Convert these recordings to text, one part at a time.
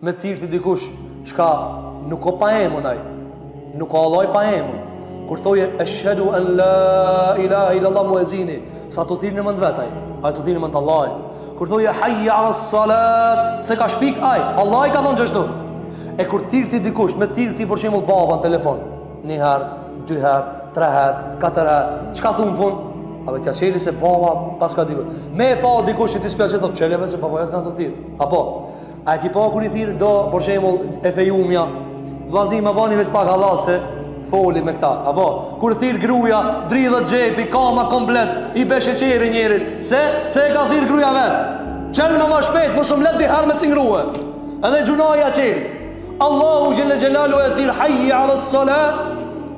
me thirr ti dikush, çka nuk ka pa emën ai. Nuk ka Allah pa emën. Kur thoje ashhadu an la ilaha illa Allah muezini, sa të thirr në mend vetaj, ai të thirr në mend Allahit. Kur thoje hayya ala salat, se ka shpik ai, Allah i ka thonë çështu. E kur thirr ti dikush, me thirr ti për shembull baban telefon, një herë, dy herë, tre herë, katër herë, çka thon fun? A vetë çeli se baba pas ka dikur. Me pa dikush që ti spjaqet thotë çeleve se papaja s'kan të thirr. Apo a ki pa kur i thirr do për shembull e fejumja, vllazni më bani veç pak halal se foli me këta. Apo kur thirr gruaja, dridhet xhepi, kama komplet, i bë sheqeri njerit. Se e ka thirr gruaja vet. Çel më shpejt, mos u mlet di herë me cingrua. Edhe gjunaja çel. Allahu xhelle xhelalu e thirr hayya ala salat.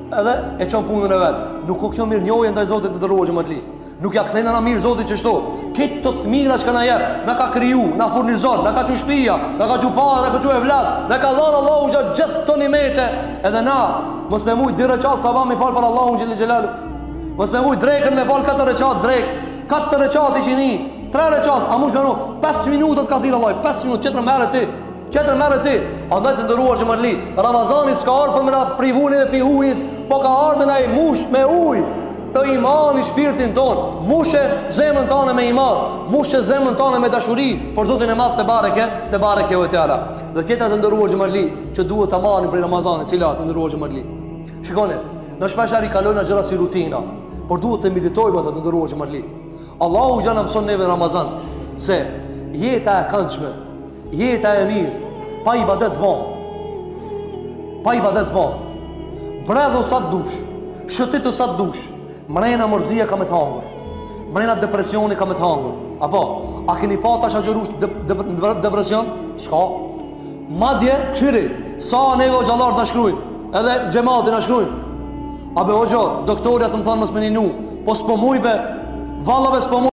Edhe e çon punën e vet. Nuk ka kjo mirënjohje ndaj Zotit të dëruar xhamatli. Nuk ja kthejnë na mirë Zotit çështo. Këtë të mira që na jep, na ka kriju, na furnizon, na ka çu shtëpia, na ka çu para, na ka çu evlat, na ka dhënë Allahu gjithë këto nimete. Edhe na mos me mujt 2 recat sabah me fal për Allahun xhel xhelalu. Mos me mujt drekën me fal 4 recat drek, 4 recat i qini, 3 recat, a mush me no 5 minuta të ka thirr Allah, 5 minutë çetër merret ti. Qëtër merë ti, andaj të ndëruar xhamatli, Ramazani s'ka arë për me na privune me pi ujit, po ka arë me na i mush me uj, të imani shpirtin tonë, mushe zemën tonë me iman, mushe zemën tonë me dashuri, por Zotin e madh te bareke ve teala. Dhe tjetra të ndëruar xhamatli, që duhet ta marrin për Ramazanit, cilat të ndëruar xhamatli. Shikoni, në shpeshari kalojnë gjëra si rutina, por duhet të meditojmë ato të ndëruar xhamatli. Allahu xha na mëson neve Ramazan se jeta e këndshme, jeta e mirë, pa ibadet zbon. Pa ibadet zbon. Bredho sa të dush, shëtitu sa të dush, mrena mërzia ka me të hangur, mrena depresioni ka me të hangur. Apo, a keni pa ta shagjeru depresion? Shka. Madje, këshiri, sa neve o gjallar të shkrujnë, edhe gjemati në shkrujnë. Abe o gjo, doktoria të më thanë mësë me një nu, po s'po mujbe, vallave s'po mujbe.